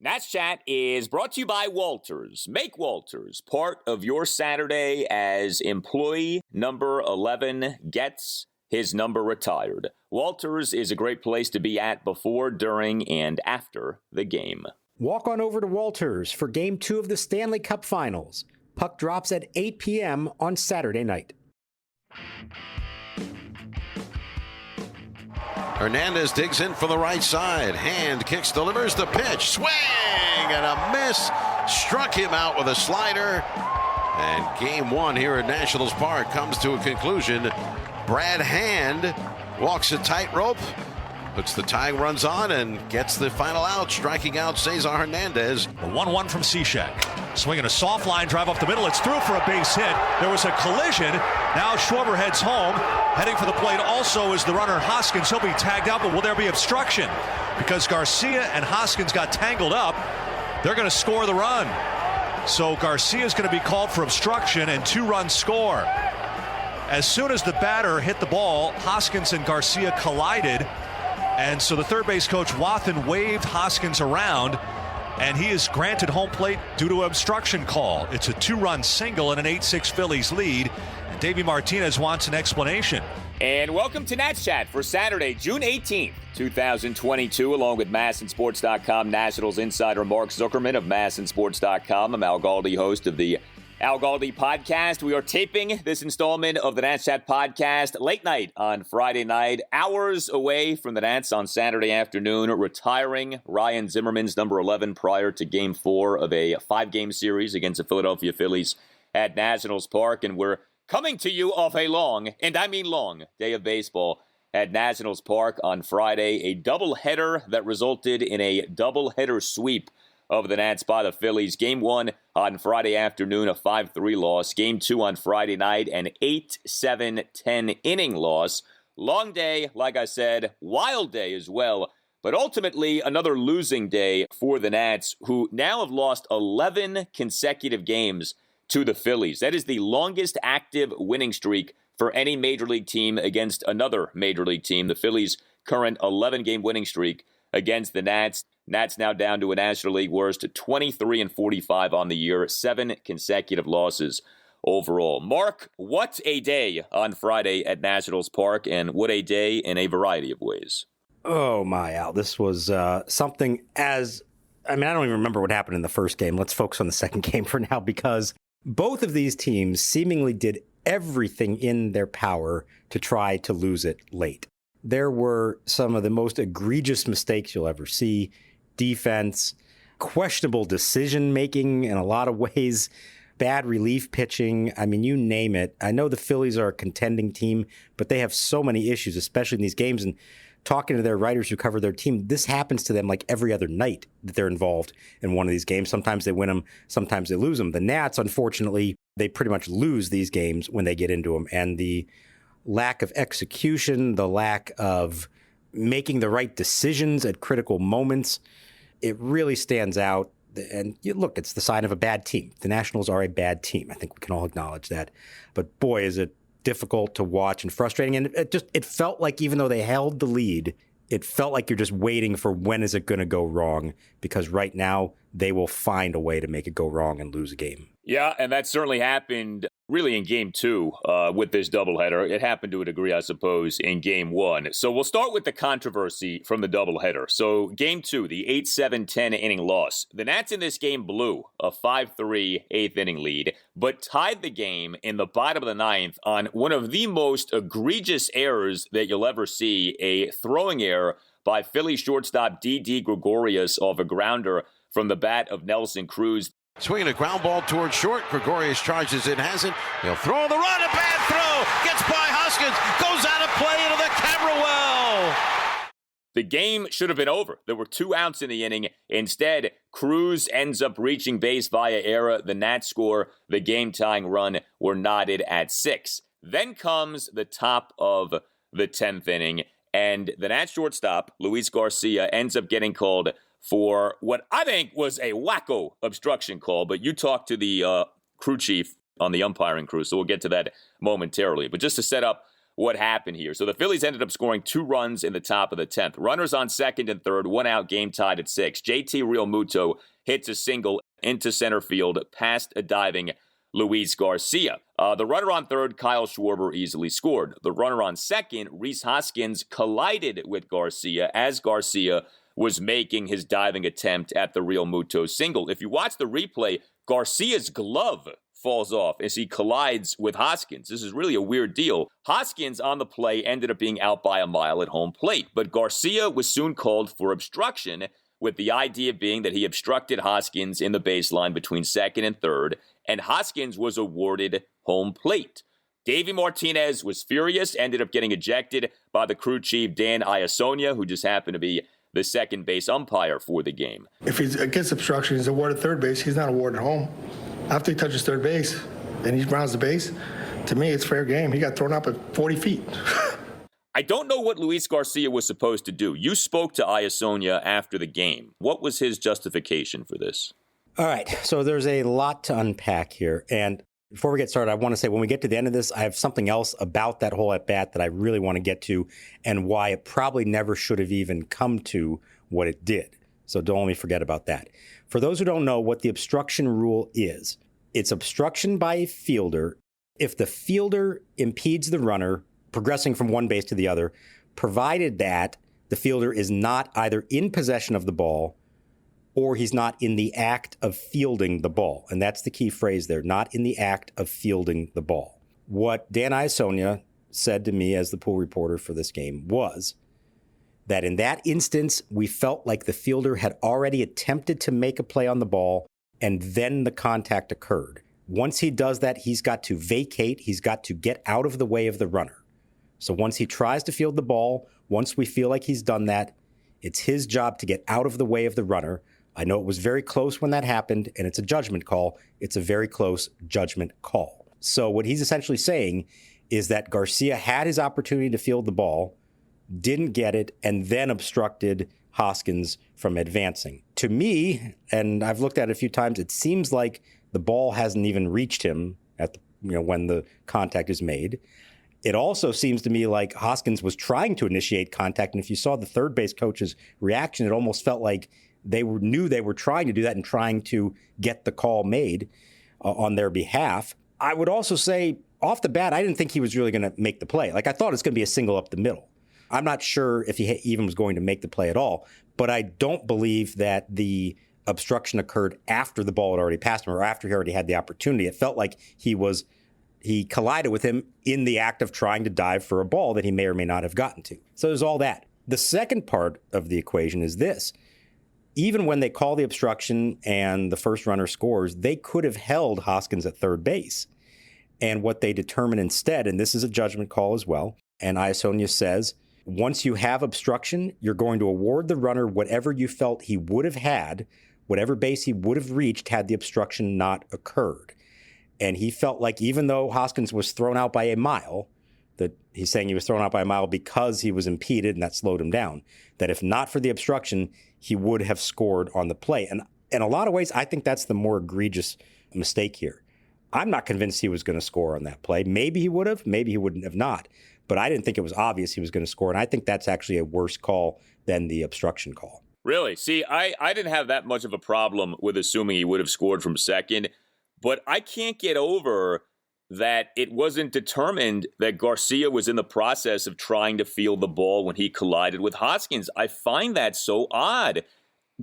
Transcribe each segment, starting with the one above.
Nats Chat is brought to you by Walters. Make Walters part of your Saturday as employee number 11 gets his number retired. Walters is a great place to be at before, during, and after the game. Walk on over to Walters for Game 2 of the Stanley Cup Finals. Puck drops at 8 p.m. on Saturday night. Hernandez digs in for the right side. Hand kicks, delivers the pitch. Swing and a miss. Struck him out with a slider. And game one here at Nationals Park comes to a conclusion. Brad Hand walks a tightrope, puts the tying runs on, and gets the final out, striking out Cesar Hernandez. The 1-1 from Cishek. Swinging a soft line drive up the middle. It's through for a base hit. There was a collision. Now Schwarber heads home. Heading for the plate also is the runner Hoskins. He'll be tagged out, but will there be obstruction? Because Garcia and Hoskins got tangled up. They're going to score the run. So Garcia's going to be called for obstruction and 2-run score. As soon as the batter hit the ball, Hoskins and Garcia collided. And so the third base coach, Wathan, waved Hoskins around, and he is granted home plate due to an obstruction call. It's a 2-run single and an 8-6 Phillies lead. And Davey Martinez wants an explanation. And welcome to Nats Chat for Saturday, June 18th, 2022, along with MASNsports.com Nationals insider Mark Zuckerman of MASNsports.com. I'm Al Galdi, host of the Al Galdi podcast. We are taping this installment of the Nats Chat podcast late night on Friday night, hours away from the Nats on Saturday afternoon, retiring Ryan Zimmerman's number 11 prior to Game 4 of a 5-game series against the Philadelphia Phillies at Nationals Park. And we're coming to you off a long, and I mean long, day of baseball at Nationals Park on Friday. A doubleheader that resulted in a doubleheader sweep of the Nats by the Phillies. Game 1 on Friday afternoon, a 5-3 loss. Game 2 on Friday night, an 8-7-10 inning loss. Long day, like I said, wild day as well. But ultimately, another losing day for the Nats, who now have lost 11 consecutive games to the Phillies. That is the longest active winning streak for any Major League team against another Major League team. The Phillies' current 11-game winning streak against the Nats. Nats now down to a National League worst, 23-45 on the year, 7 consecutive losses overall. Mark, what a day on Friday at Nationals Park, and what a day in a variety of ways. Oh, my, Al. This was something as... I don't even remember what happened in the first game. Let's focus on the second game for now, because both of these teams seemingly did everything in their power to try to lose it late. There were some of the most egregious mistakes you'll ever see. Defense, questionable decision-making in a lot of ways, bad relief pitching. You name it. I know the Phillies are a contending team, but they have so many issues, especially in these games. And talking to their writers who cover their team, this happens to them like every other night that they're involved in one of these games. Sometimes they win them, sometimes they lose them. The Nats, unfortunately, they pretty much lose these games when they get into them. And the lack of execution, the lack of making the right decisions at critical moments, it really stands out. And look, it's the sign of a bad team. The Nationals are a bad team. I think we can all acknowledge that. But boy, is it difficult to watch and frustrating. And it felt like, even though they held the lead, it felt like you're just waiting for when is it going to go wrong, because right now they will find a way to make it go wrong and lose a game. Yeah, and that certainly happened really in Game 2 with this doubleheader. It happened to a degree, I suppose, in Game 1. So we'll start with the controversy from the doubleheader. So Game 2, the 8-7-10 inning loss. The Nats in this game blew a 5-3 eighth inning lead, but tied the game in the bottom of the ninth on one of the most egregious errors that you'll ever see, a throwing error by Philly shortstop D.D. Gregorius off a grounder from the bat of Nelson Cruz. Swinging a ground ball towards short. Gregorius charges it, hasn't. He'll throw the run. A bad throw. Gets by Hoskins. Goes out of play into the camera well. The game should have been over. There were 2 outs in the inning. Instead, Cruz ends up reaching base via error. The Nats score the game-tying run. We're knotted at 6. Then comes the top of the 10th inning, and the Nats shortstop, Luis Garcia, ends up getting called for what I think was a wacko obstruction call, but you talked to the crew chief on the umpiring crew, so we'll get to that momentarily. But just to set up what happened here. So the Phillies ended up scoring 2 runs in the top of the 10th. Runners on second and third, 1 out, game tied at 6. JT Realmuto hits a single into center field past a diving Luis Garcia. The runner on third, Kyle Schwarber, easily scored. The runner on second, Rhys Hoskins, collided with Garcia as Garcia was making his diving attempt at the Realmuto single. If you watch the replay, Garcia's glove falls off as he collides with Hoskins. This is really a weird deal. Hoskins on the play ended up being out by a mile at home plate, but Garcia was soon called for obstruction, with the idea being that he obstructed Hoskins in the baseline between second and third, and Hoskins was awarded home plate. Davey Martinez was furious, ended up getting ejected by the crew chief Dan Iassonga, who just happened to be the second base umpire for the game. If he's against obstruction, he's awarded third base. He's not awarded home. After he touches third base and he rounds the base, to me, it's fair game. He got thrown up at 40 feet. I don't know what Luis Garcia was supposed to do. You spoke to Iassonga after the game. What was his justification for this? All right, so there's a lot to unpack here. And before we get started, I want to say when we get to the end of this, I have something else about that whole at-bat that I really want to get to and why it probably never should have even come to what it did. So don't let me forget about that. For those who don't know what the obstruction rule is, it's obstruction by a fielder if the fielder impedes the runner progressing from one base to the other, provided that the fielder is not either in possession of the ball or he's not in the act of fielding the ball. And that's the key phrase there, not in the act of fielding the ball. What Dan Iassonga said to me as the pool reporter for this game was that in that instance, we felt like the fielder had already attempted to make a play on the ball, and then the contact occurred. Once he does that, he's got to vacate. He's got to get out of the way of the runner. So once he tries to field the ball, once we feel like he's done that, it's his job to get out of the way of the runner. I know it was very close when that happened, and it's a judgment call. It's a very close judgment call. So what he's essentially saying is that Garcia had his opportunity to field the ball, didn't get it, and then obstructed Hoskins from advancing. To me, and I've looked at it a few times, it seems like the ball hasn't even reached him at when the contact is made. It also seems to me like Hoskins was trying to initiate contact, and if you saw the third base coach's reaction, it almost felt like they knew they were trying to do that and trying to get the call made on their behalf. I would also say, off the bat, I didn't think he was really going to make the play. Like, I thought it was going to be a single up the middle. I'm not sure if he even was going to make the play at all, but I don't believe that the obstruction occurred after the ball had already passed him or after he already had the opportunity. It felt like he collided with him in the act of trying to dive for a ball that he may or may not have gotten to. So there's all that. The second part of the equation is this. Even when they call the obstruction and the first runner scores, they could have held Hoskins at third base. And what they determine instead, and this is a judgment call as well, and Iassonga says, once you have obstruction, you're going to award the runner whatever you felt he would have had, whatever base he would have reached had the obstruction not occurred. And he felt like even though Hoskins was thrown out by a mile, that he's saying he was thrown out by a mile because he was impeded and that slowed him down, that if not for the obstruction, he would have scored on the play. And in a lot of ways, I think that's the more egregious mistake here. I'm not convinced he was going to score on that play. Maybe he would have, maybe he wouldn't have not. But I didn't think it was obvious he was going to score. And I think that's actually a worse call than the obstruction call. Really? See, I didn't have that much of a problem with assuming he would have scored from second. But I can't get over that it wasn't determined that Garcia was in the process of trying to field the ball when he collided with Hoskins. I find that so odd.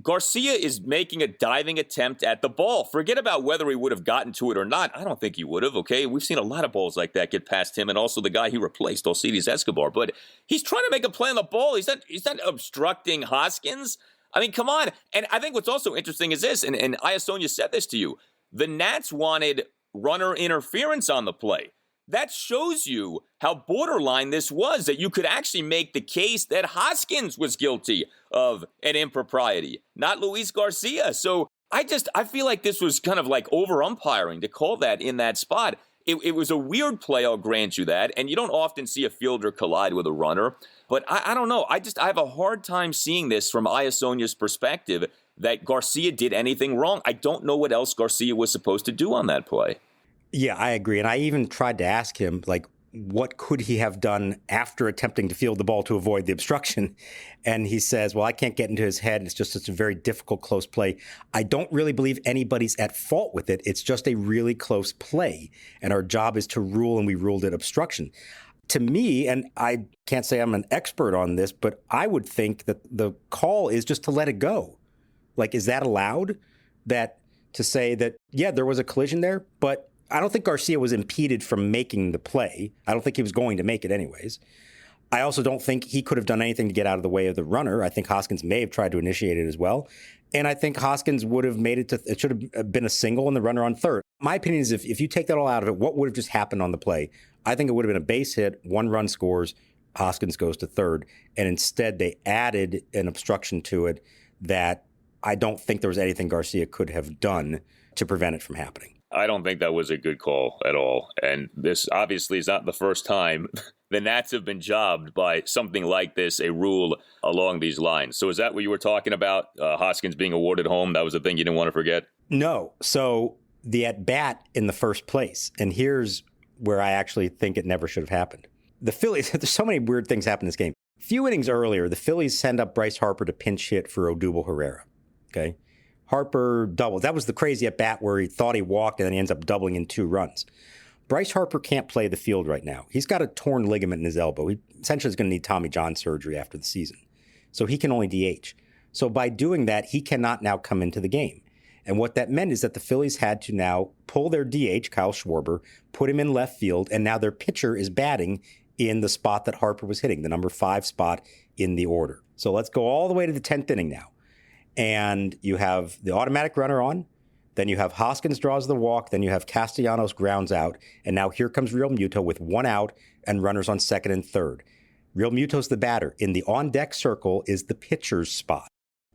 Garcia is making a diving attempt at the ball. Forget about whether he would have gotten to it or not. I don't think he would have, okay? We've seen a lot of balls like that get past him and also the guy he replaced, Alcides Escobar. But he's trying to make a play on the ball. He's not obstructing Hoskins. I mean, come on. And I think what's also interesting is this, and Iassonga said this to you, the Nats wanted runner interference on the play. That shows you how borderline this was, that you could actually make the case that Hoskins was guilty of an impropriety, not Luis Garcia. So I feel like this was kind of like over-umpiring to call that in that spot. It was a weird play, I'll grant you that, and you don't often see a fielder collide with a runner. But I don't know. I have a hard time seeing this from Iassonga's perspective, that Garcia did anything wrong. I don't know what else Garcia was supposed to do on that play. Yeah, I agree. And I even tried to ask him, like, what could he have done after attempting to field the ball to avoid the obstruction? And he says, well, I can't get into his head. It's just a very difficult, close play. I don't really believe anybody's at fault with it. It's just a really close play. And our job is to rule, and we ruled it obstruction. To me, and I can't say I'm an expert on this, but I would think that the call is just to let it go. Like, is that allowed? That to say that, yeah, there was a collision there, but I don't think Garcia was impeded from making the play. I don't think he was going to make it anyways. I also don't think he could have done anything to get out of the way of the runner. I think Hoskins may have tried to initiate it as well. And I think Hoskins would have made it to, it should have been a single and the runner on third. My opinion is if you take that all out of it, what would have just happened on the play? I think it would have been a base hit, 1 run scores, Hoskins goes to third. And instead they added an obstruction to it that I don't think there was anything Garcia could have done to prevent it from happening. I don't think that was a good call at all. And this obviously is not the first time the Nats have been jobbed by something like this, a rule along these lines. So is that what you were talking about, Hoskins being awarded home? That was the thing you didn't want to forget? No. So the at-bat in the first place, and here's where I actually think it never should have happened. The Phillies, there's so many weird things happen in this game. A few innings earlier, the Phillies send up Bryce Harper to pinch hit for Odubel Herrera. Okay. Harper doubles. That was the crazy at bat where he thought he walked and then he ends up doubling in 2 runs. Bryce Harper can't play the field right now. He's got a torn ligament in his elbow. He essentially is going to need Tommy John surgery after the season. So he can only DH. So by doing that, he cannot now come into the game. And what that meant is that the Phillies had to now pull their DH, Kyle Schwarber, put him in left field, and now their pitcher is batting in the spot that Harper was hitting, the number 5 spot in the order. So let's go all the way to the 10th inning now. And you have the automatic runner on, then you have Hoskins draws the walk, then you have Castellanos grounds out, and now here comes Real Muto with 1 out and runners on second and third. Real Muto's the batter. In the on-deck circle is the pitcher's spot,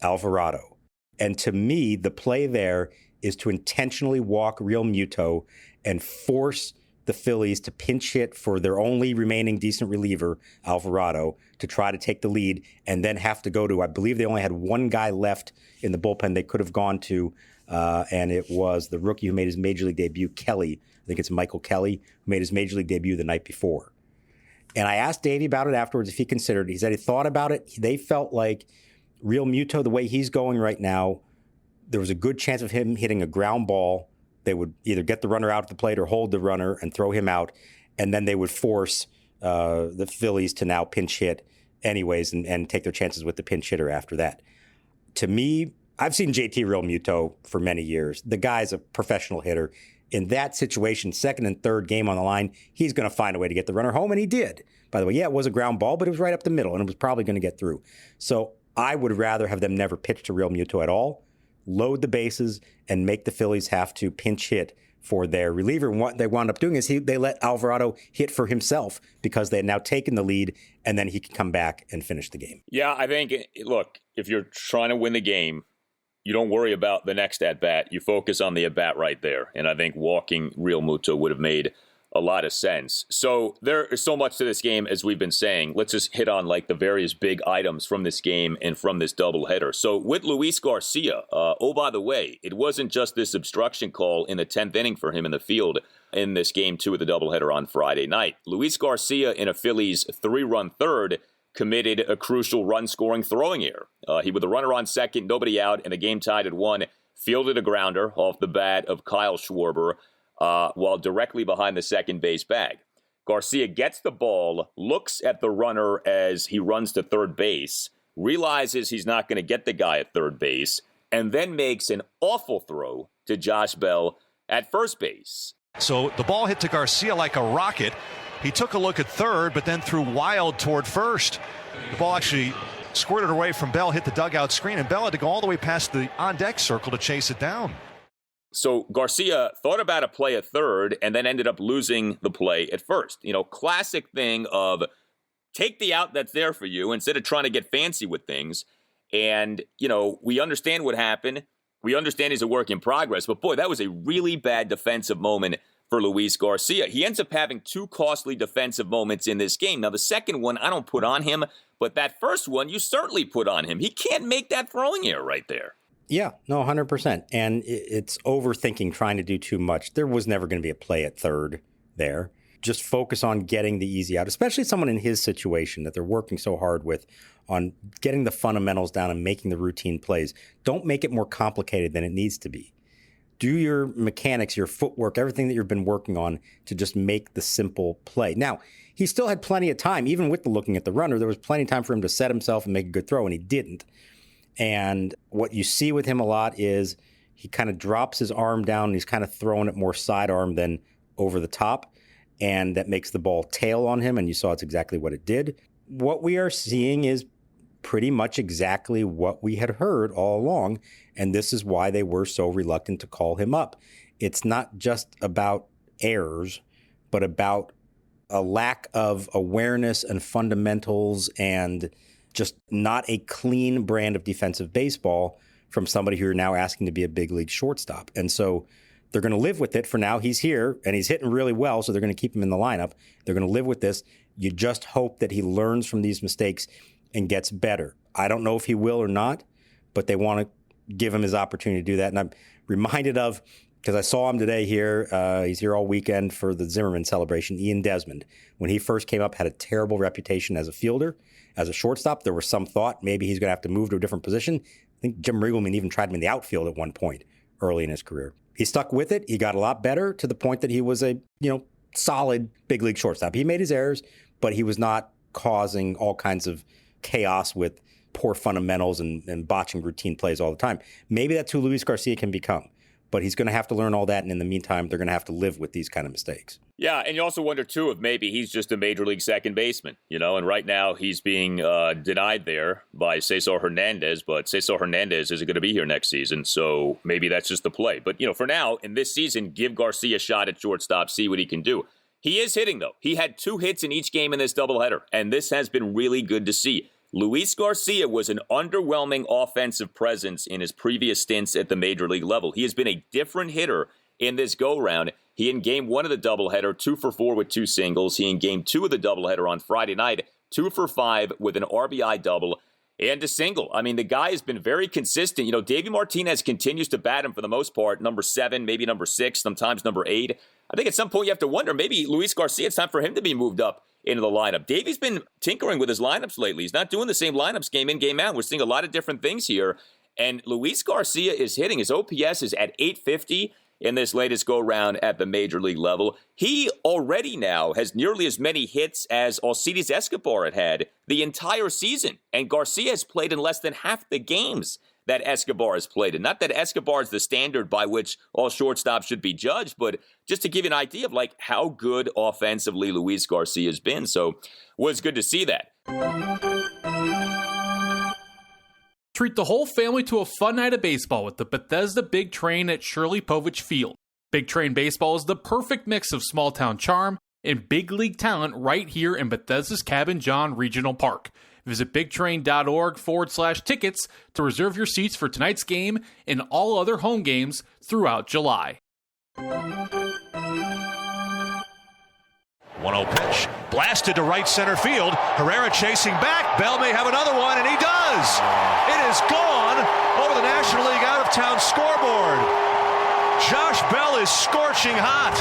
Alvarado. And to me, the play there is to intentionally walk Real Muto and force the Phillies to pinch hit for their only remaining decent reliever, Alvarado, to try to take the lead and then have to go to, I believe they only had 1 guy left in the bullpen they could have gone to, and it was the rookie who made his Major League debut, Kelly. I think it's Michael Kelly, who made his Major League debut the night before. And I asked Davey about it afterwards if he considered it. He said he thought about it. They felt like Real Muto, the way he's going right now, there was a good chance of him hitting a ground ball. They would either get the runner out at the plate or hold the runner and throw him out, and then they would force the Phillies to now pinch hit anyways and take their chances with the pinch hitter after that. To me, I've seen JT Real Muto for many years. The guy's a professional hitter. In that situation, second and third, game on the line, he's going to find a way to get the runner home, and he did. By the way, yeah, it was a ground ball, but it was right up the middle, and it was probably going to get through. So I would rather have them never pitch to Real Muto at all, load the bases, and make the Phillies have to pinch hit for their reliever. And what they wound up doing is they let Alvarado hit for himself because they had now taken the lead, and then he could come back and finish the game. Yeah, I think, look, if you're trying to win the game, you don't worry about the next at-bat. You focus on the at-bat right there. And I think walking Real Muto would have made a lot of sense. So there is so much to this game, as we've been saying. Let's just hit on like the various big items from this game and from this doubleheader. So with Luis Garcia, oh, by the way, it wasn't just this obstruction call in the 10th inning for him in the field in this game 2 of the doubleheader on Friday night. Luis Garcia, in a Phillies 3-run third, committed a crucial run-scoring throwing error. He, with a runner on second, nobody out, and the game tied at 1, fielded a grounder off the bat of Kyle Schwarber, while directly behind the second base bag. Garcia gets the ball, looks at the runner as he runs to third base, realizes he's not going to get the guy at third base, and then makes an awful throw to Josh Bell at first base. So the ball hit to Garcia like a rocket. He took a look at third, but then threw wild toward first. The ball actually squirted away from Bell, hit the dugout screen, and Bell had to go all the way past the on-deck circle to chase it down. So Garcia thought about a play at third and then ended up losing the play at first. You know, classic thing of take the out that's there for you instead of trying to get fancy with things. And, you know, we understand what happened. We understand he's a work in progress. But, boy, that was a really bad defensive moment for Luis Garcia. He ends up having 2 costly defensive moments in this game. Now, the second one I don't put on him, but that first one you certainly put on him. He can't make that throwing error right there. Yeah, no, 100%. And it's overthinking, trying to do too much. There was never going to be a play at third there. just focus on getting the easy out, especially someone in his situation that they're working so hard with on getting the fundamentals down and making the routine plays. Don't make it more complicated than it needs to be. Do your mechanics, your footwork, everything that you've been working on to just make the simple play. Now, he still had plenty of time, even with the looking at the runner. There was plenty of time for him to set himself and make a good throw, and he didn't. And what you see with him a lot is he kind of drops his arm down, and he's kind of throwing it more sidearm than over the top, and that makes the ball tail on him, and you saw it's exactly what it did. What we are seeing is pretty much exactly what we had heard all along, and this is why they were so reluctant to call him up. It's not just about errors, but about a lack of awareness and fundamentals and just not a clean brand of defensive baseball from somebody who you're now asking to be a big league shortstop. And so they're going to live with it for now. He's here and he's hitting really well, so they're going to keep him in the lineup. They're going to live with this. You just hope that he learns from these mistakes and gets better. I don't know if he will or not, but they want to give him his opportunity to do that. And I'm reminded of, because I saw him today here, he's here all weekend for the Zimmerman celebration, Ian Desmond. When he first came up, had a terrible reputation as a fielder, as a shortstop. There was some thought maybe he's going to have to move to a different position. I think Jim Riegelman even tried him in the outfield at one point early in his career. He stuck with it. He got a lot better to the point that he was a, solid big league shortstop. He made his errors, but he was not causing all kinds of chaos with poor fundamentals and botching routine plays all the time. Maybe that's who Luis Garcia can become, but he's going to have to learn all that. And in the meantime, they're going to have to live with these kind of mistakes. Yeah, and you also wonder, too, if maybe he's just a major league second baseman, and right now he's being denied there by Cesar Hernandez, but Cesar Hernandez isn't going to be here next season, so maybe that's just the play. But, for now, in this season, give Garcia a shot at shortstop, see what he can do. He is hitting, though. He had 2 hits in each game in this doubleheader, and this has been really good to see. Luis Garcia was an underwhelming offensive presence in his previous stints at the major league level. He has been a different hitter in this go-round. He in Game 1 of the doubleheader, 2 for 4 with 2 singles. He in Game 2 of the doubleheader on Friday night, 2 for 5 with an RBI double and a single. I mean, the guy has been very consistent. Davey Martinez continues to bat him for the most part, number 7, maybe number 6, sometimes number 8. I think at some point you have to wonder, maybe Luis Garcia, it's time for him to be moved up into the lineup. Davey's been tinkering with his lineups lately. He's not doing the same lineups game in, game out. We're seeing a lot of different things here. And Luis Garcia is hitting. His OPS is at 850 in this latest go-round at the major league level. He already now has nearly as many hits as Alcides Escobar had the entire season. And Garcia has played in less than half the games that Escobar has played in. Not that Escobar is the standard by which all shortstops should be judged, but just to give you an idea of how good offensively Luis Garcia has been. So it was good to see that. Treat the whole family to a fun night of baseball with the Bethesda Big Train at Shirley Povich Field. Big Train Baseball is the perfect mix of small-town charm and big league talent right here in Bethesda's Cabin John Regional Park. Visit bigtrain.org/tickets to reserve your seats for tonight's game and all other home games throughout July. 1-0 pitch, blasted to right center field. Herrera chasing back. Bell may have another one, and he does. It is gone over the National League out-of-town scoreboard. Josh Bell is scorching hot.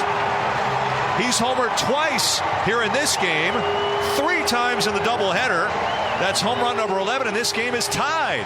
He's homered twice here in this game, 3 times in the doubleheader. That's home run number 11, and this game is tied.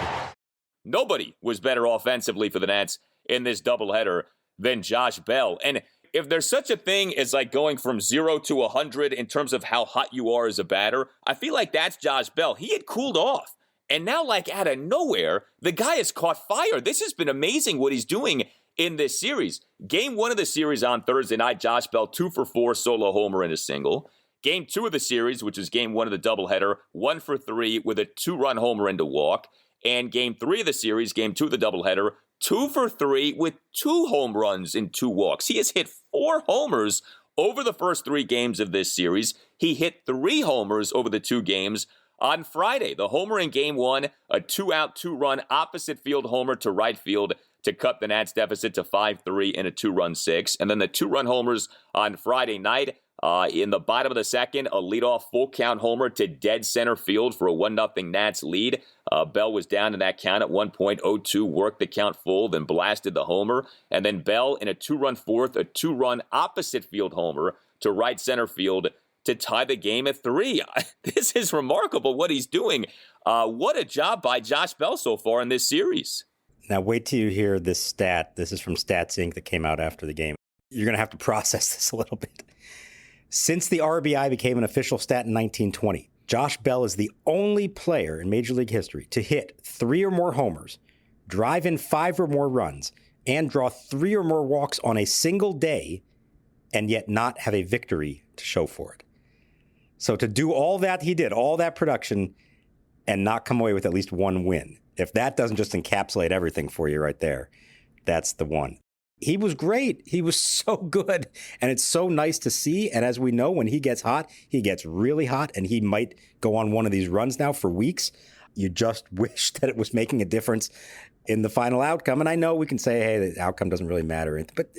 Nobody was better offensively for the Nats in this doubleheader than Josh Bell. And if there's such a thing as going from 0 to 100 in terms of how hot you are as a batter, I feel like that's Josh Bell. He had cooled off. And now, out of nowhere, the guy has caught fire. This has been amazing what he's doing in this series. Game 1 of the series on Thursday night, Josh Bell, 2 for 4, solo homer and a single. Game 2 of the series, which is Game 1 of the doubleheader, 1 for 3 with a 2-run homer and a walk. And Game 3 of the series, Game 2 of the doubleheader, 2 for 3 with 2 home runs and 2 walks. He has hit 4 homers over the first 3 games of this series. He hit 3 homers over the 2 games on Friday. The homer in Game 1, a 2-out, 2-run opposite field homer to right field to cut the Nats deficit to 5-3 in a 2-run 6. And then the 2-run homers on Friday night. In the bottom of the second, a leadoff full-count homer to dead center field for a 1-0 Nats lead. Bell was down in that count at 1.02, worked the count full, then blasted the homer. And then Bell in a 2-run fourth, a 2-run opposite field homer to right center field to tie the game at 3. This is remarkable what he's doing. What a job by Josh Bell so far in this series. Now, wait till you hear this stat. This is from Stats Inc. that came out after the game. You're going to have to process this a little bit. Since the RBI became an official stat in 1920, Josh Bell is the only player in Major League history to hit 3 or more homers, drive in 5 or more runs, and draw 3 or more walks on a single day, and yet not have a victory to show for it. So to do all that he did, all that production, and not come away with at least one win, if that doesn't just encapsulate everything for you right there, that's the one. He was great. He was so good. And it's so nice to see. And as we know, when he gets hot, he gets really hot. And he might go on one of these runs now for weeks. You just wish that it was making a difference in the final outcome. And I know we can say, hey, the outcome doesn't really matter. But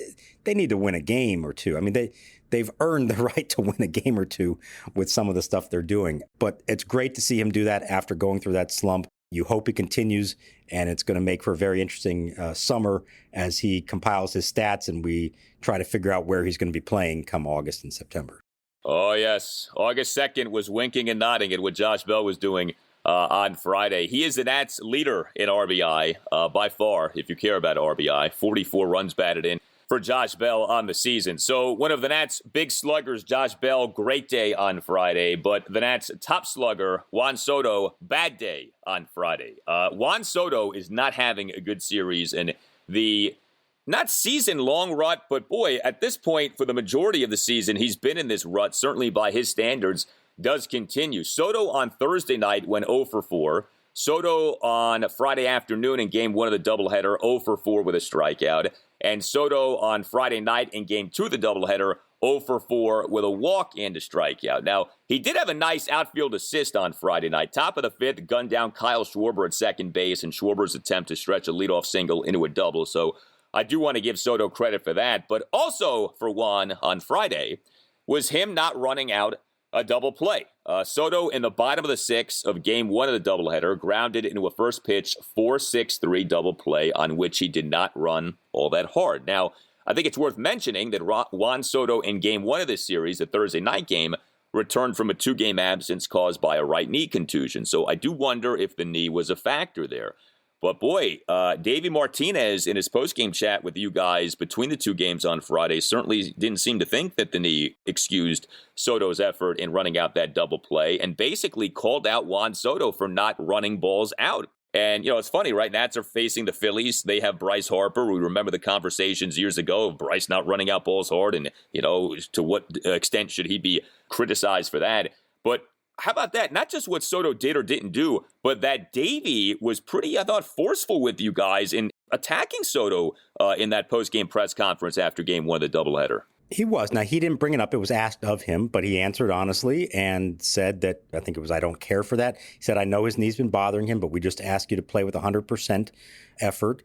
they need to win a game or two. I mean, they've earned the right to win a game or two with some of the stuff they're doing. But it's great to see him do that after going through that slump. You hope he continues, and it's going to make for a very interesting summer as he compiles his stats and we try to figure out where he's going to be playing come August and September. Oh, yes. August 2nd was winking and nodding at what Josh Bell was doing on Friday. He is the Nats leader in RBI by far, if you care about RBI. 44 runs batted in for Josh Bell on the season. So one of the Nats' big sluggers, Josh Bell, great day on Friday. But the Nats' top slugger, Juan Soto, bad day on Friday. Juan Soto is not having a good series. And the not season-long rut, but boy, at this point, for the majority of the season, he's been in this rut, certainly by his standards, does continue. Soto on Thursday night went 0 for 4. Soto on Friday afternoon in Game 1 of the doubleheader, 0 for 4 with a strikeout. And Soto on Friday night in Game 2 of the doubleheader, 0 for 4 with a walk and a strikeout. Now, he did have a nice outfield assist on Friday night. Top of the 5th, gunned down Kyle Schwarber at second base, and Schwarber's attempt to stretch a leadoff single into a double. So I do want to give Soto credit for that. But also for Juan on Friday was him not running out a double play. Soto in the bottom of the 6th of Game 1 of the doubleheader grounded into a first pitch 4-6-3 double play on which he did not run all that hard. Now, I think it's worth mentioning that Juan Soto in Game 1 of this series, the Thursday night game, returned from a 2-game absence caused by a right knee contusion. So I do wonder if the knee was a factor there. But boy, Davey Martinez in his postgame chat with you guys between the 2 games on Friday certainly didn't seem to think that the knee excused Soto's effort in running out that double play and basically called out Juan Soto for not running balls out. And, you know, it's funny, right? Nats are facing the Phillies. They have Bryce Harper. We remember the conversations years ago of Bryce not running out balls hard and, you know, to what extent should he be criticized for that? But how about that? Not just what Soto did or didn't do, but that Davey was pretty, I thought, forceful with you guys in attacking Soto in that post-game press conference after Game 1 of the doubleheader. He was. Now, he didn't bring it up. It was asked of him, but he answered honestly and said that, I think it was, I don't care for that. He said, I know his knee's been bothering him, but we just ask you to play with 100% effort.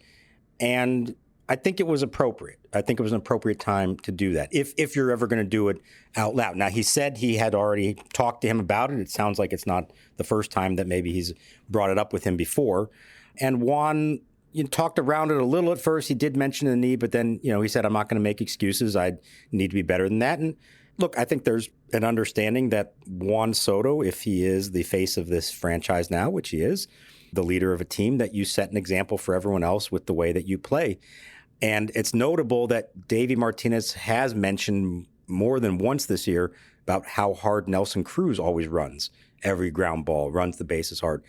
And I think it was appropriate. I think it was an appropriate time to do that, if you're ever going to do it out loud. Now, he said he had already talked to him about it. It sounds like it's not the first time that maybe he's brought it up with him before. And Juan, talked around it a little at first. He did mention the knee, but then, he said, I'm not going to make excuses. I need to be better than that. And look, I think there's an understanding that Juan Soto, if he is the face of this franchise now, which he is, the leader of a team, that you set an example for everyone else with the way that you play. And it's notable that Davey Martinez has mentioned more than once this year about how hard Nelson Cruz always runs. Every ground ball, runs the bases hard.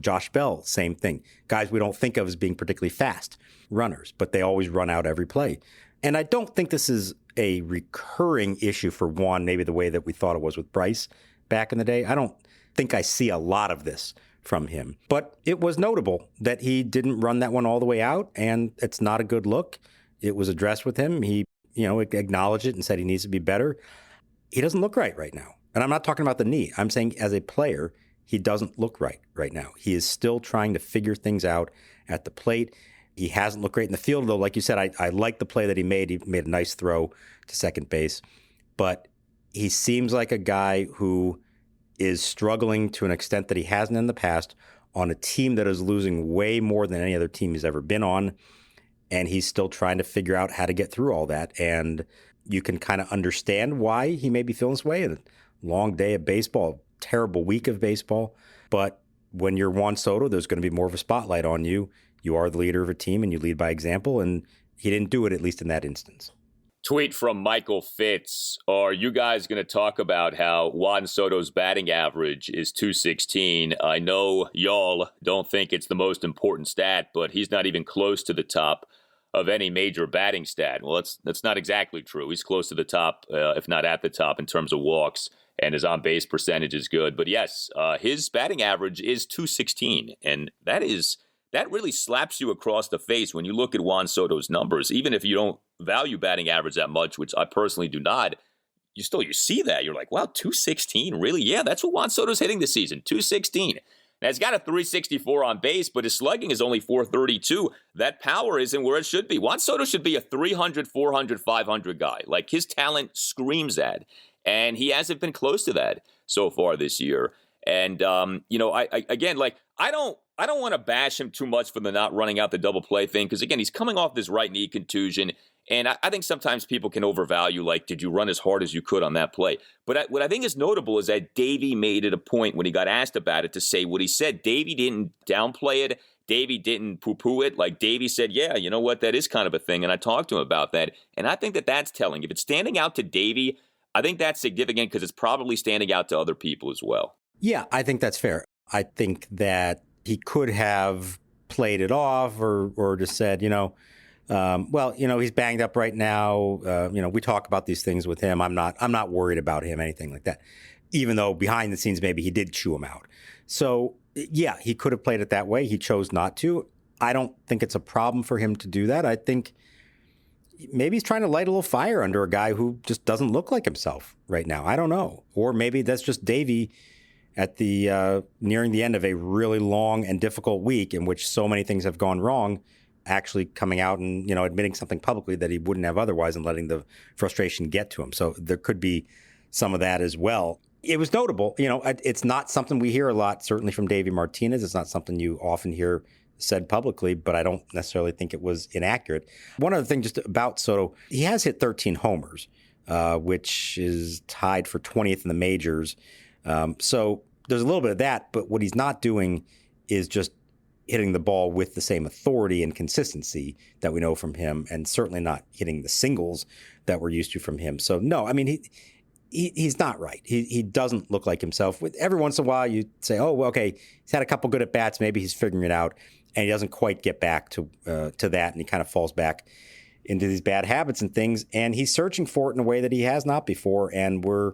Josh Bell, same thing. Guys we don't think of as being particularly fast runners, but they always run out every play. And I don't think this is a recurring issue for Juan, maybe the way that we thought it was with Bryce back in the day. I don't think I see a lot of this from him. But it was notable that he didn't run that one all the way out, and it's not a good look. It was addressed with him. He, acknowledged it and said he needs to be better. He doesn't look right now. And I'm not talking about the knee. I'm saying as a player, he doesn't look right now. He is still trying to figure things out at the plate. He hasn't looked great in the field, though. Like you said, I like the play that he made. He made a nice throw to second base. But he seems like a guy who is struggling to an extent that he hasn't in the past on a team that is losing way more than any other team he's ever been on. And he's still trying to figure out how to get through all that. And you can kind of understand why he may be feeling this way. A long day of baseball, terrible week of baseball. But when you're Juan Soto, there's going to be more of a spotlight on you. You are the leader of a team and you lead by example. And he didn't do it, at least in that instance. Tweet from Michael Fitz. Are you guys going to talk about how Juan Soto's batting average is .216? I know y'all don't think it's the most important stat, but he's not even close to the top of any major batting stat. Well, that's not exactly true. He's close to the top, if not at the top, in terms of walks, and his on-base percentage is good. But yes, his batting average is .216, and that really slaps you across the face when you look at Juan Soto's numbers. Even if you don't value batting average that much, which I personally do not, you see that. You're like, wow, .216? Really? Yeah, that's what Juan Soto's hitting this season, .216. Now, he's got a .364 on base, but his slugging is only .432. That power isn't where it should be. Juan Soto should be a 300, 400, 500 guy. Like, his talent screams that. And he hasn't been close to that so far this year. And, I don't want to bash him too much for the not running out the double play thing, because, again, he's coming off this right knee contusion. And I think sometimes people can overvalue, like, did you run as hard as you could on that play? But what I think is notable is that Davey made it a point when he got asked about it to say what he said. Davey didn't downplay it. Davey didn't poo-poo it. Like, Davey said, yeah, you know what, that is kind of a thing. And I talked to him about that. And I think that that's telling. If it's standing out to Davey, I think that's significant because it's probably standing out to other people as well. Yeah, I think that's fair. I think that he could have played it off or just said, he's banged up right now. We talk about these things with him. I'm not worried about him, anything like that, even though behind the scenes, maybe he did chew him out. So yeah, he could have played it that way. He chose not to. I don't think it's a problem for him to do that. I think maybe he's trying to light a little fire under a guy who just doesn't look like himself right now. I don't know. Or maybe that's just Davey at the nearing the end of a really long and difficult week in which so many things have gone wrong, actually coming out and, admitting something publicly that he wouldn't have otherwise and letting the frustration get to him. So there could be some of that as well. It was notable. It's not something we hear a lot, certainly from Davey Martinez. It's not something you often hear said publicly, but I don't necessarily think it was inaccurate. One other thing just about Soto, he has hit 13 homers, which is tied for 20th in the majors. So there's a little bit of that, but what he's not doing is just hitting the ball with the same authority and consistency that we know from him, and certainly not hitting the singles that we're used to from him. So no, I mean, he's not right. He doesn't look like himself. Every once in a while you say, oh, well, okay, he's had a couple good at-bats, maybe he's figuring it out, and he doesn't quite get back to that, and he kind of falls back into these bad habits and things, and he's searching for it in a way that he has not before, and we're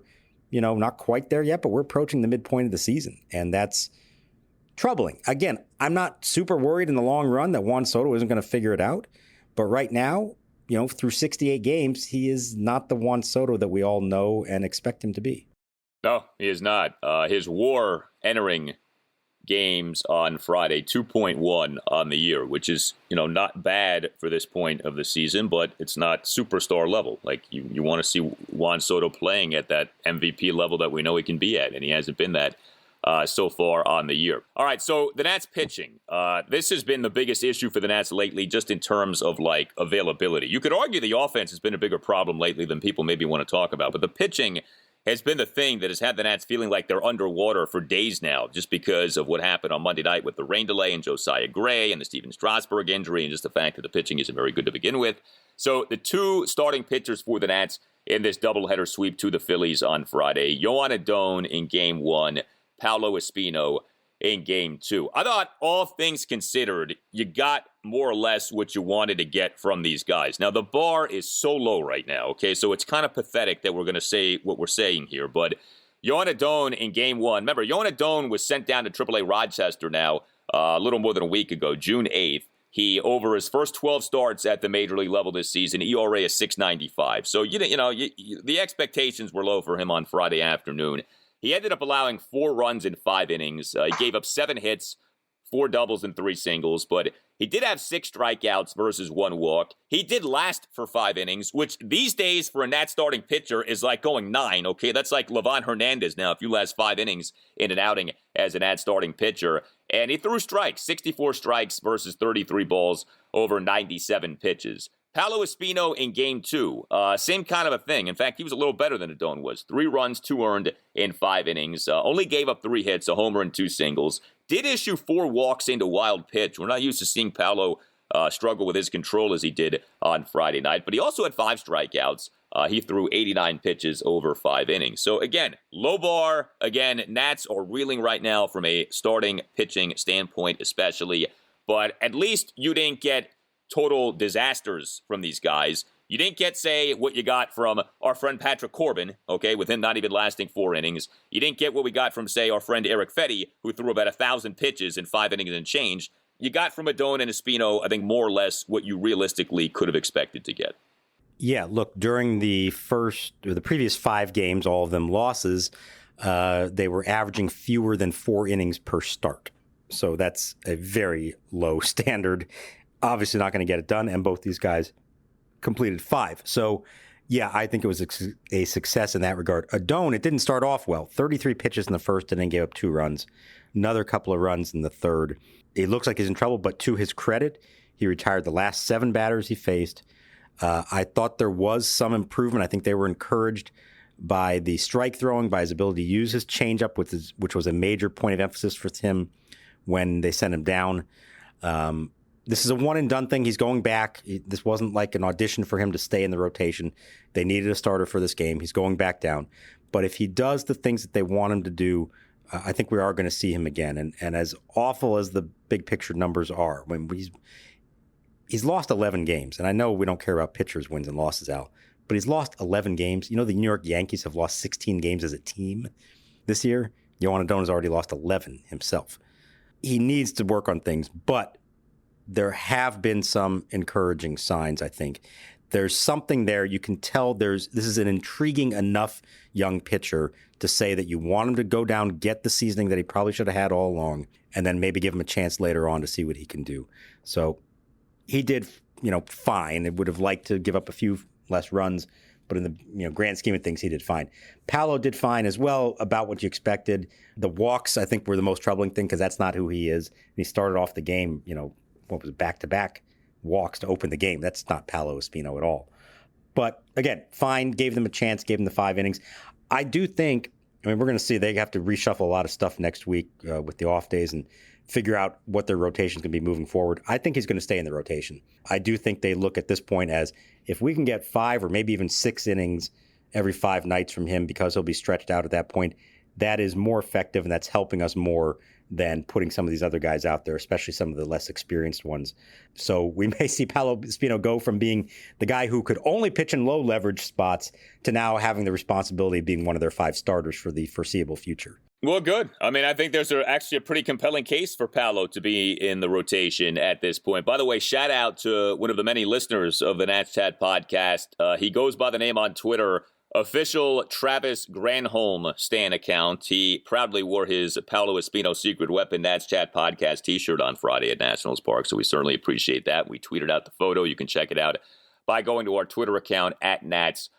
not quite there yet, but we're approaching the midpoint of the season, and that's troubling. Again, I'm not super worried in the long run that Juan Soto isn't going to figure it out, but right now, through 68 games, he is not the Juan Soto that we all know and expect him to be. No, he is not. His WAR entering games on Friday, 2.1 on the year, which is, not bad for this point of the season, but it's not superstar level. Like, you want to see Juan Soto playing at that MVP level that we know he can be at, and he hasn't been that so far on the year. All right, so the Nats pitching. This has been the biggest issue for the Nats lately, just in terms of, availability. You could argue the offense has been a bigger problem lately than people maybe want to talk about, but the pitching has been the thing that has had the Nats feeling like they're underwater for days now, just because of what happened on Monday night with the rain delay and Josiah Gray and the Steven Strasburg injury, and just the fact that the pitching isn't very good to begin with. So the two starting pitchers for the Nats in this doubleheader sweep to the Phillies on Friday, Joan Adon in Game 1, Paolo Espino in Game 2. I thought, all things considered, you got more or less what you wanted to get from these guys. Now, the bar is so low right now, okay? So it's kind of pathetic that we're going to say what we're saying here, but Joan Adon in Game 1. Remember, Joan Adon was sent down to AAA Rochester now a little more than a week ago, June 8th. He, over his first 12 starts at the major league level this season, ERA is .695. So, the expectations were low for him on Friday afternoon. He ended up allowing 4 runs in 5 innings. He gave up 7 hits, 4 doubles, and 3 singles, but he did have 6 strikeouts versus 1 walk. He did last for 5 innings, which these days for a Nats starting pitcher is like going 9, okay? That's like Livan Hernandez now, if you last 5 innings in an outing as a Nats starting pitcher. And he threw strikes, 64 strikes versus 33 balls over 97 pitches. Paolo Espino in Game 2, same kind of a thing. In fact, he was a little better than Adon was. 3 runs, 2 earned in 5 innings. Only gave up 3 hits, a homer and 2 singles. Did issue 4 walks into wild pitch. We're not used to seeing Paolo struggle with his control as he did on Friday night. But he also had 5 strikeouts. He threw 89 pitches over 5 innings. So again, low bar. Again, Nats are reeling right now from a starting pitching standpoint especially. But at least you didn't get total disasters from these guys. You didn't get, say, what you got from our friend Patrick Corbin, okay, with him not even lasting 4 innings. You didn't get what we got from, say, our friend Eric Fetty, who threw about 1,000 pitches in 5 innings and change. You got from Adon and Espino, I think, more or less what you realistically could have expected to get. Yeah, look, during the previous 5 games, all of them losses, they were averaging fewer than 4 innings per start. So that's a very low standard. Obviously not going to get it done, and both these guys completed 5. So, yeah, I think it was a success in that regard. Adon, it didn't start off well. 33 pitches in the first and then gave up 2 runs. Another couple of runs in the third. It looks like he's in trouble, but to his credit, he retired the last 7 batters he faced. I thought there was some improvement. I think they were encouraged by the strike throwing, by his ability to use his changeup, which was a major point of emphasis for him when they sent him down. This is a one-and-done thing. He's going back. This wasn't like an audition for him to stay in the rotation. They needed a starter for this game. He's going back down. But if he does the things that they want him to do, I think we are going to see him again. And as awful as the big-picture numbers are, when he's lost 11 games. And I know we don't care about pitchers' wins and losses, Al, but he's lost 11 games. You know, the New York Yankees have lost 16 games as a team this year. Yohan Adon has already lost 11 himself. He needs to work on things, but there have been some encouraging signs, I think. There's something there. You can tell this is an intriguing enough young pitcher to say that you want him to go down, get the seasoning that he probably should have had all along, and then maybe give him a chance later on to see what he can do. So he did, fine. It would have liked to give up a few less runs, but in the grand scheme of things, he did fine. Paolo did fine as well, about what you expected. The walks, I think, were the most troubling thing because that's not who he is. And he started off the game, back-to-back walks to open the game. That's not Paolo Espino at all. But again, fine, gave them a chance, gave them the 5 innings. I do think, we're going to see they have to reshuffle a lot of stuff next week with the off days and figure out what their rotation is going to be moving forward. I think he's going to stay in the rotation. I do think they look at this point as if we can get 5 or maybe even 6 innings every 5 nights from him because he'll be stretched out at that point, that is more effective and that's helping us more than putting some of these other guys out there, especially some of the less experienced ones. So we may see Paolo Espino go from being the guy who could only pitch in low leverage spots to now having the responsibility of being one of their 5 starters for the foreseeable future. Well, good. I think there's actually a pretty compelling case for Paolo to be in the rotation at this point. By the way, shout out to one of the many listeners of the Nats Chat podcast. He goes by the name on Twitter, Official Travis Granholm Stan account. He proudly wore his Paolo Espino Secret Weapon Nats Chat podcast t-shirt on Friday at Nationals Park, so we certainly appreciate that. We tweeted out the photo. You can check it out by going to our Twitter account at Nats_chat.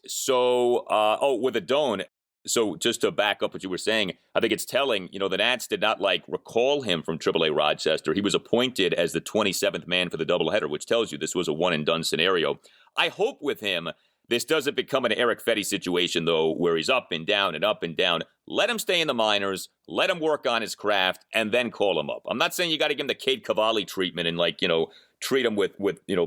So, with Adon, so just to back up what you were saying, I think it's telling, the Nats did not recall him from AAA Rochester. He was appointed as the 27th man for the doubleheader, which tells you this was a one-and-done scenario. I hope with him, this doesn't become an Eric Fetty situation, though, where he's up and down and up and down. Let him stay in the minors, let him work on his craft, and then call him up. I'm not saying you got to give him the Cade Cavalli treatment and, treat him with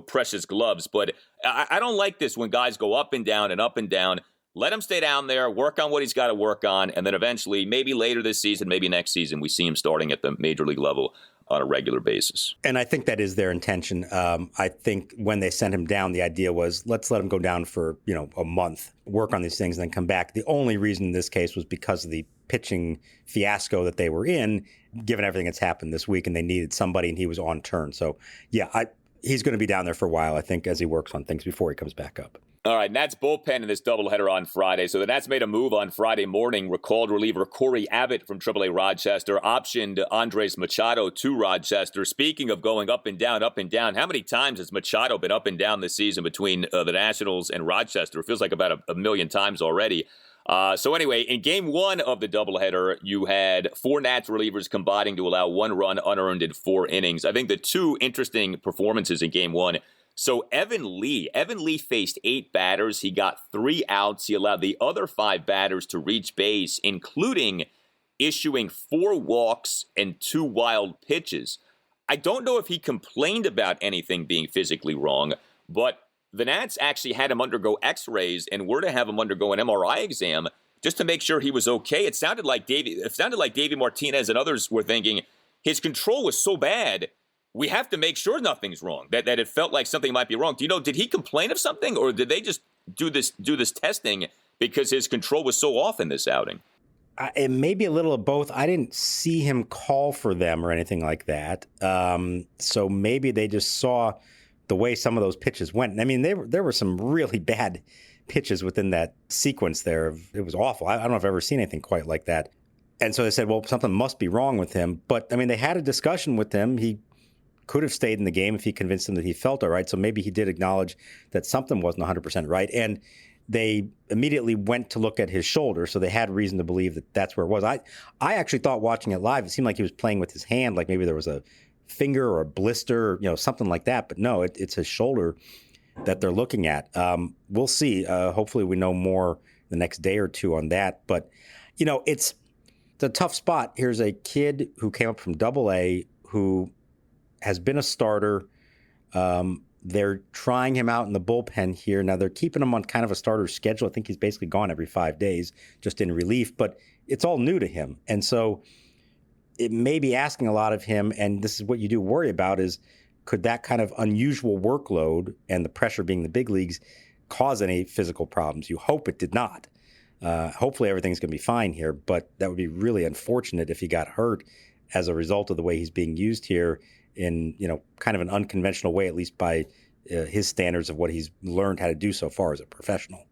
precious gloves, but I don't like this when guys go up and down and up and down. Let him stay down there, work on what he's got to work on, and then eventually, maybe later this season, maybe next season, we see him starting at the major league level on a regular basis. And I think that is their intention. I think when they sent him down, the idea was, let's let him go down for, a month, work on these things, and then come back. The only reason in this case was because of the pitching fiasco that they were in, given everything that's happened this week, and they needed somebody, and he was on turn. So, yeah, he's going to be down there for a while, I think, as he works on things before he comes back up. All right, Nats bullpen in this doubleheader on Friday. So the Nats made a move on Friday morning. Recalled reliever Corey Abbott from AAA Rochester optioned Andres Machado to Rochester. Speaking of going up and down, how many times has Machado been up and down this season between the Nationals and Rochester? It feels like about a million times already. So anyway, in game one of the doubleheader, you had 4 Nats relievers combining to allow 1 run unearned in 4 innings. I think the 2 interesting performances in game one. So Evan Lee faced 8 batters. He got 3 outs. He allowed the other 5 batters to reach base, including issuing 4 walks and 2 wild pitches. I don't know if he complained about anything being physically wrong, but the Nats actually had him undergo x-rays and were to have him undergo an MRI exam just to make sure he was okay. It sounded like Davey Martinez and others were thinking his control was so bad, we have to make sure nothing's wrong, that it felt like something might be wrong. Do you know, did he complain of something, or did they just do this testing because his control was so off in this outing? It may be a little of both. I didn't see him call for them or anything like that. So maybe they just saw the way some of those pitches went. I mean, there were some really bad pitches within that sequence there. It was awful. I don't know if I've ever seen anything quite like that. And so they said, well, something must be wrong with him. But, I mean, they had a discussion with him. He could have stayed in the game if he convinced them that he felt all right. So maybe he did acknowledge that something wasn't 100% right. And they immediately went to look at his shoulder, so they had reason to believe that that's where it was. I actually thought watching it live, it seemed like he was playing with his hand, like maybe there was a finger or a blister, something like that. But no, it's his shoulder that they're looking at. We'll see. Hopefully we know more the next day or two on that. But, it's a tough spot. Here's a kid who came up from Double-A who has been a starter. They're trying him out in the bullpen here. Now, they're keeping him on kind of a starter schedule. I think he's basically gone every 5 days, just in relief. But it's all new to him. And so it may be asking a lot of him. And this is what you do worry about is, could that kind of unusual workload and the pressure being the big leagues cause any physical problems? You hope it did not. Hopefully everything's going to be fine here. But that would be really unfortunate if he got hurt as a result of the way he's being used here in, kind of an unconventional way, at least by his standards of what he's learned how to do so far as a professional.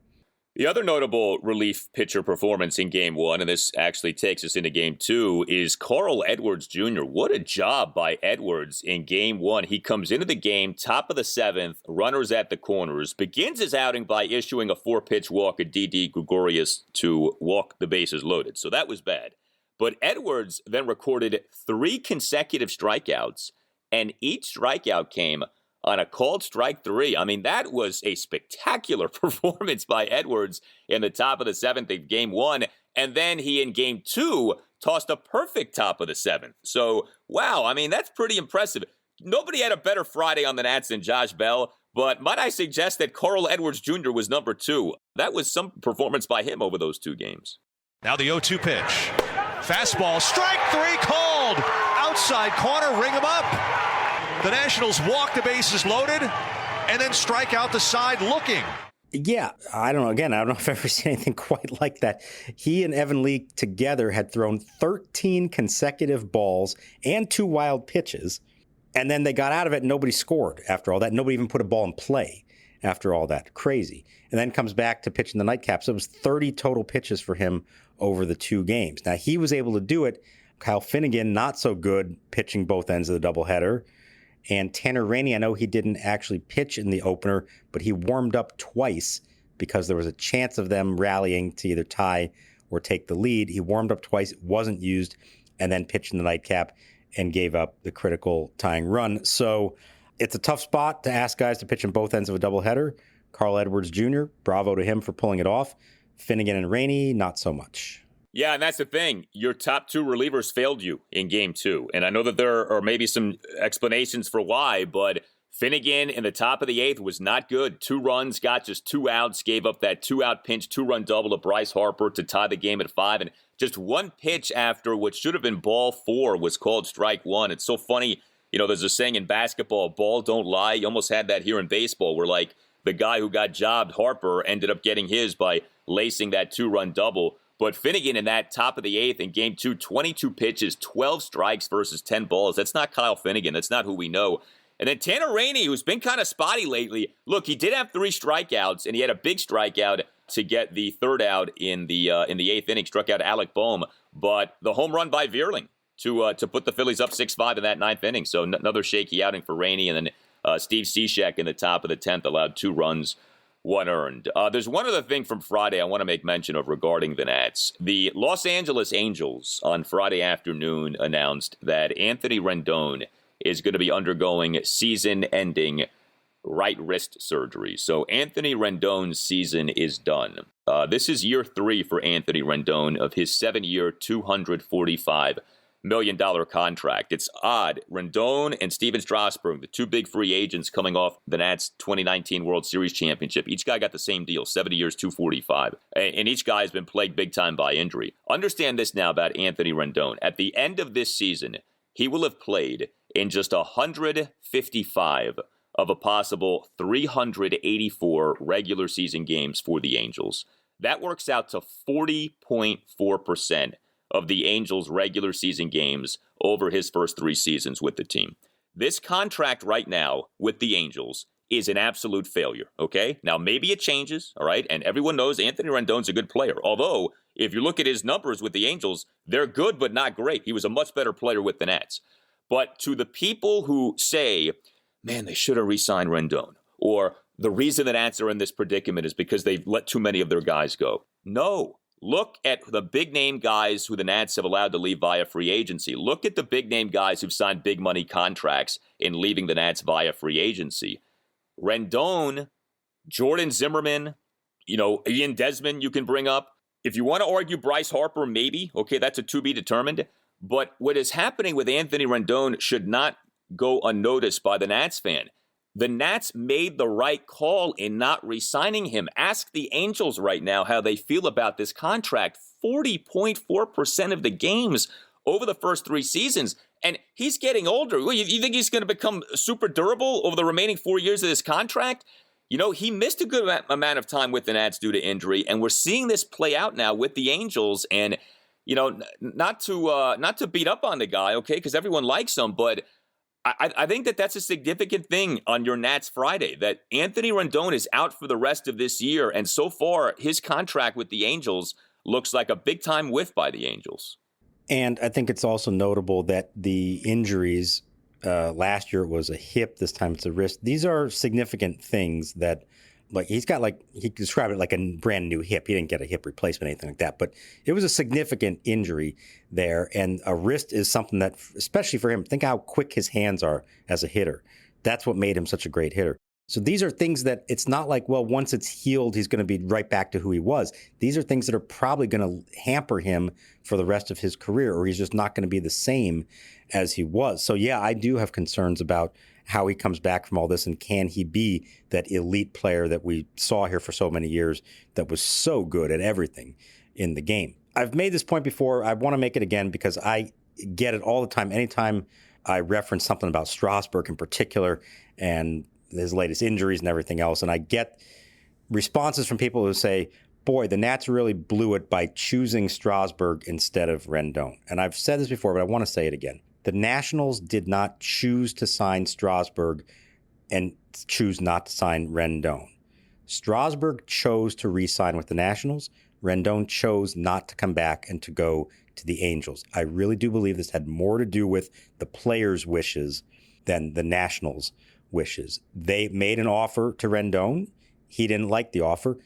The other notable relief pitcher performance in Game 1, and this actually takes us into Game 2, is Carl Edwards Jr. What a job by Edwards in Game 1. He comes into the game, top of the 7th, runners at the corners, begins his outing by issuing a 4-pitch walk at Didi Gregorius to walk the bases loaded. So that was bad. But Edwards then recorded 3 consecutive strikeouts, and each strikeout came on a called strike 3. I mean, that was a spectacular performance by Edwards in the top of the 7th of Game 1. And then he, in Game 2, tossed a perfect top of the 7th. So, wow, I mean, that's pretty impressive. Nobody had a better Friday on the Nats than Josh Bell, but might I suggest that Carl Edwards Jr. was number 2. That was some performance by him over those 2 games. Now the 0-2 pitch. Fastball, strike 3 called. Outside corner, ring him up. The Nationals walk the bases loaded and then strike out the side looking. Yeah, I don't know. Again, I don't know if I've ever seen anything quite like that. He and Evan Lee together had thrown 13 consecutive balls and 2 wild pitches. And then they got out of it and nobody scored after all that. Nobody even put a ball in play after all that. Crazy. And then comes back to pitching the nightcap. So it was 30 total pitches for him over the 2 games. Now, he was able to do it. Kyle Finnegan, not so good pitching both ends of the doubleheader. And Tanner Rainey, I know he didn't actually pitch in the opener, but he warmed up twice because there was a chance of them rallying to either tie or take the lead. He warmed up twice, wasn't used, and then pitched in the nightcap and gave up the critical tying run. So it's a tough spot to ask guys to pitch in both ends of a doubleheader. Carl Edwards Jr., bravo to him for pulling it off. Finnegan and Rainey, not so much. Yeah, and that's the thing. Your top 2 relievers failed you in Game 2. And I know that there are maybe some explanations for why, but Finnegan in the top of the 8th was not good. 2 runs, got just 2 outs, gave up that 2-out pinch, 2-run double to Bryce Harper to tie the game at 5. And just 1 pitch after what should have been ball 4 was called strike 1. It's so funny. There's a saying in basketball, ball don't lie. You almost had that here in baseball where, like, the guy who got jobbed, Harper, ended up getting his by lacing that 2-run double. But Finnegan in that top of the 8th in Game 2, 22 pitches, 12 strikes versus 10 balls. That's not Kyle Finnegan. That's not who we know. And then Tanner Rainey, who's been kind of spotty lately. Look, he did have 3 strikeouts, and he had a big strikeout to get the 3rd out in the 8th inning. Struck out Alec Boehm, but the home run by Vierling to put the Phillies up 6-5 in that 9th inning. So another shaky outing for Rainey, and then Steve Cishek in the top of the 10th allowed 2 runs one earned. There's one other thing from Friday I want to make mention of regarding the Nats. The Los Angeles Angels on Friday afternoon announced that Anthony Rendon is going to be undergoing season-ending right wrist surgery. So Anthony Rendon's season is done. This is year 3 for Anthony Rendon of his 7-year, $245 million contract. It's odd. Rendon and Steven Strasburg, the 2 big free agents coming off the Nats 2019 World Series championship, each guy got the same deal, 70 years, $245. And each guy has been plagued big time by injury. Understand this now about Anthony Rendon. At the end of this season, he will have played in just 155 of a possible 384 regular season games for the Angels. That works out to 40.4% of the Angels' regular season games over his first 3 seasons with the team. This contract right now with the Angels is an absolute failure, okay? Now, maybe it changes, all right? And everyone knows Anthony Rendon's a good player. Although, if you look at his numbers with the Angels, they're good but not great. He was a much better player with the Nats. But to the people who say, man, they should have re-signed Rendon, or the reason the Nats are in this predicament is because they've let too many of their guys go. No. Look at the big-name guys who the Nats have allowed to leave via free agency. Look at the big-name guys who've signed big-money contracts in leaving the Nats via free agency. Rendon, Jordan Zimmerman, Ian Desmond you can bring up. If you want to argue Bryce Harper, maybe. Okay, that's a to be determined. But what is happening with Anthony Rendon should not go unnoticed by the Nats fan. The Nats made the right call in not re-signing him. Ask the Angels right now how they feel about this contract. 40.4% of the games over the first 3 seasons. And he's getting older. You think he's going to become super durable over the remaining 4 years of this contract? He missed a good amount of time with the Nats due to injury, and we're seeing this play out now with the Angels. And, not to beat up on the guy, okay, because everyone likes him, but I think that's a significant thing on your Nats Friday, that Anthony Rendon is out for the rest of this year, and so far his contract with the Angels looks like a big-time whiff by the Angels. And I think it's also notable that the injuries, last year it was a hip, this time it's a wrist. These are significant things that, he's got he described it like a brand new hip. He didn't get a hip replacement, anything like that, but it was a significant injury there. And a wrist is something that, especially for him, think how quick his hands are as a hitter. That's what made him such a great hitter. So these are things that it's not like, once it's healed, he's going to be right back to who he was. These are things that are probably going to hamper him for the rest of his career, or he's just not going to be the same as he was. So yeah, I do have concerns about how he comes back from all this, and can he be that elite player that we saw here for so many years that was so good at everything in the game. I've made this point before. I want to make it again because I get it all the time. Anytime I reference something about Strasburg in particular and his latest injuries and everything else, and I get responses from people who say, boy, the Nats really blew it by choosing Strasburg instead of Rendon. And I've said this before, but I want to say it again. The Nationals did not choose to sign Strasburg and choose not to sign Rendon. Strasburg chose to re-sign with the Nationals. Rendon chose not to come back and to go to the Angels. I really do believe this had more to do with the players' wishes than the Nationals' wishes. They made an offer to Rendon. He didn't like the offer.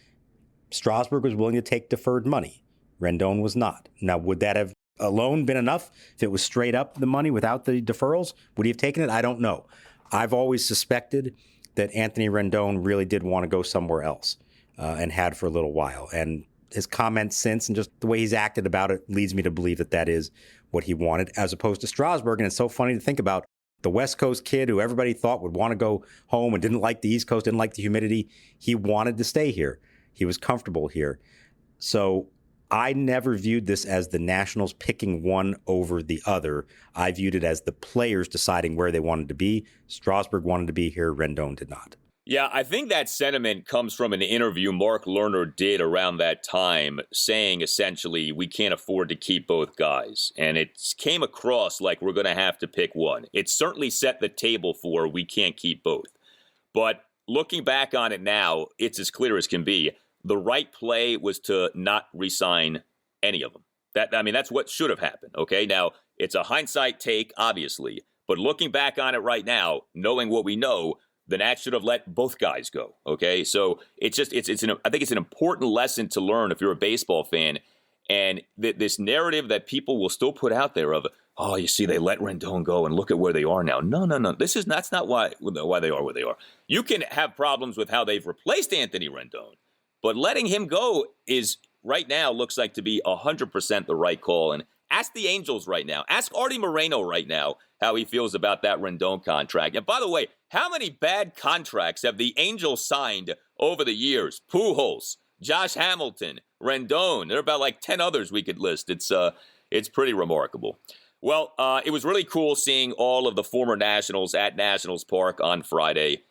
Strasburg was willing to take deferred money. Rendon was not. Now, would that have alone been enough if it was straight up the money without the deferrals? Would he have taken it? I don't know. I've always suspected that Anthony Rendon really did want to go somewhere else and had for a little while. And his comments since and just the way he's acted about it leads me to believe that that is what he wanted, as opposed to Strasburg. And it's so funny to think about the West Coast kid who everybody thought would want to go home and didn't like the East Coast, didn't like the humidity. He wanted to stay here. He was comfortable here. So I never viewed this as the Nationals picking one over the other. I viewed it as the players deciding where they wanted to be. Strasburg wanted to be here. Rendon did not. Yeah, I think that sentiment comes from an interview Mark Lerner did around that time, saying essentially we can't afford to keep both guys. And it came across like we're going to have to pick one. It certainly set the table for we can't keep both. But looking back on it now, it's as clear as can be. The right play was to not re-sign any of them. That's what should have happened, okay? Now, it's a hindsight take, obviously. But looking back on it right now, knowing what we know, the Nats should have let both guys go. Okay, so I think it's an important lesson to learn if you're a baseball fan. And this narrative that people will still put out there of, oh, you see, they let Rendon go and look at where they are now. No. That's not why they are where they are. You can have problems with how they've replaced Anthony Rendon, but letting him go is right now looks like to be 100% the right call. And ask the Angels right now. Ask Artie Moreno right now how he feels about that Rendon contract. And by the way, how many bad contracts have the Angels signed over the years? Pujols, Josh Hamilton, Rendon. There are about like 10 others we could list. It's pretty remarkable. Well, it was really cool seeing all of the former Nationals at Nationals Park on Friday.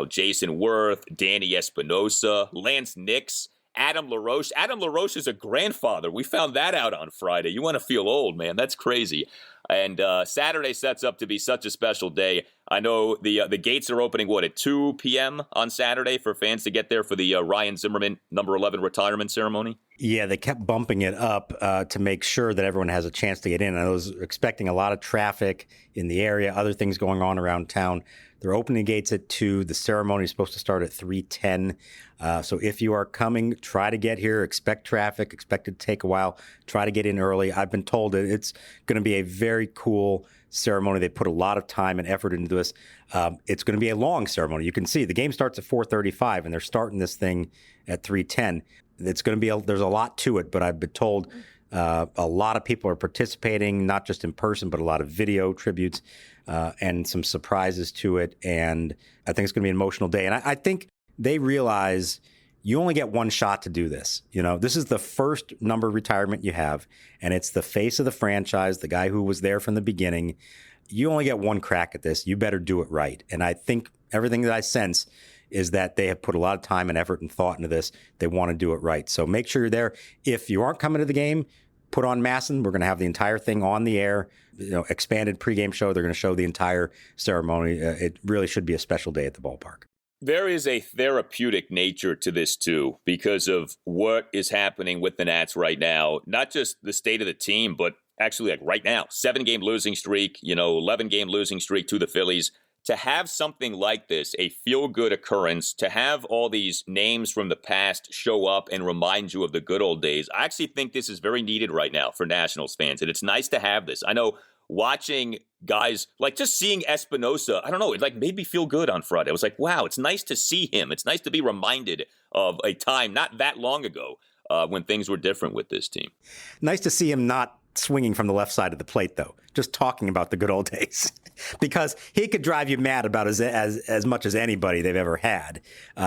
Jason Worth, Danny Espinosa, Lance Nix, Adam LaRoche. Adam LaRoche is a grandfather. We found that out on Friday. You want to feel old, man. That's crazy. And Saturday sets up to be such a special day. I know the gates are opening, at 2 p.m. on Saturday for fans to get there for the Ryan Zimmerman number 11 retirement ceremony? Yeah, they kept bumping it up to make sure that everyone has a chance to get in. I was expecting a lot of traffic in the area, other things going on around town. They're opening gates at 2. The ceremony is supposed to start at 3:10. So if you are coming, try to get here. Expect traffic. Expect it to take a while. Try to get in early. I've been told that it's going to be a very cool ceremony. They put a lot of time and effort into this. It's going to be a long ceremony. You can see the game starts at 4:35, and they're starting this thing at 3:10. It's going to be there's a lot to it, but I've been told a lot of people are participating, not just in person, but a lot of video tributes and some surprises to it. And I think it's going to be an emotional day. And I think they realize you only get one shot to do this. This is the first number retirement you have, and it's the face of the franchise, the guy who was there from the beginning. You only get one crack at this. You better do it right. And I think everything that I sense is that they have put a lot of time and effort and thought into this. They want to do it right. So make sure you're there. If you aren't coming to the game, put on Masson. We're going to have the entire thing on the air, expanded pregame show. They're going to show the entire ceremony. It really should be a special day at the ballpark. There is a therapeutic nature to this, too, because of what is happening with the Nats right now. Not just the state of the team, but actually like right now, 7-game losing streak, 11-game losing streak to the Phillies. To have something like this, a feel-good occurrence, to have all these names from the past show up and remind you of the good old days, I actually think this is very needed right now for Nationals fans, and it's nice to have this. I know watching guys, like just seeing Espinosa, I don't know, it made me feel good on Friday. I was like, wow, it's nice to see him. It's nice to be reminded of a time not that long ago when things were different with this team. Nice to see him not swinging from the left side of the plate, though, just talking about the good old days, because he could drive you mad about as much as anybody they've ever had.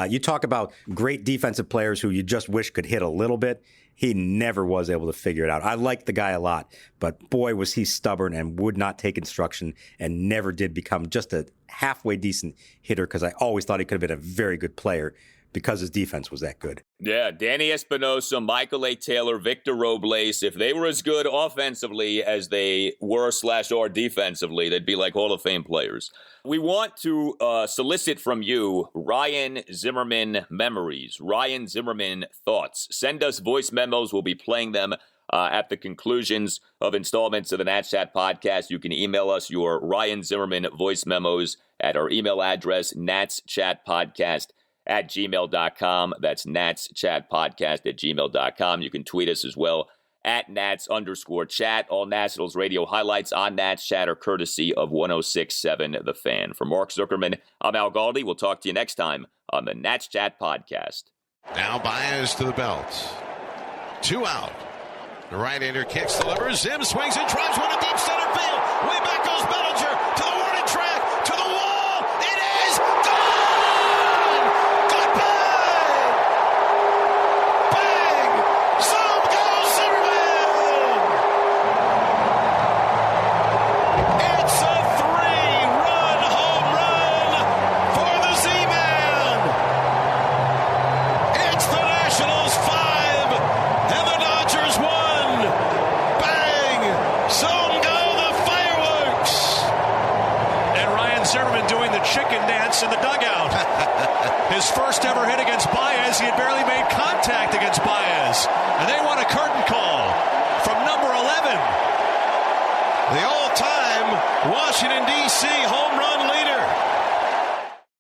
You talk about great defensive players who you just wish could hit a little bit. He never was able to figure it out. I like the guy a lot, but boy, was he stubborn and would not take instruction and never did become just a halfway decent hitter, because I always thought he could have been a very good player because his defense was that good. Yeah, Danny Espinosa, Michael A. Taylor, Victor Robles, if they were as good offensively as they were/are defensively, they'd be like Hall of Fame players. We want to solicit from you Ryan Zimmerman memories, Ryan Zimmerman thoughts. Send us voice memos. We'll be playing them at the conclusions of installments of the Nats Chat podcast. You can email us your Ryan Zimmerman voice memos at our email address, natschatpodcast@gmail.com. That's natschatpodcast@gmail.com. You can tweet us as well at Nats_chat. All Nationals radio highlights on Nats Chat are courtesy of 106.7 The Fan. For Mark Zuckerman, I'm Al Galdi. We'll talk to you next time on the Nats Chat podcast. Now Baez to the belt. 2 out. The right-hander kicks, delivers. Zim swings and drives one to deep center field. Way back goes Bellinger to the warning track, to the wall. It is gone! Goodbye! Bang! Zoom goes Zimmerman! It's a 3-run home run for the Z-Man! It's the Nationals 5 and the Dodgers 1! Zimmerman doing the chicken dance in the dugout. His first ever hit against Baez. He had barely made contact against Baez. And they want a curtain call from number 11. The all-time Washington, D.C. home run leader.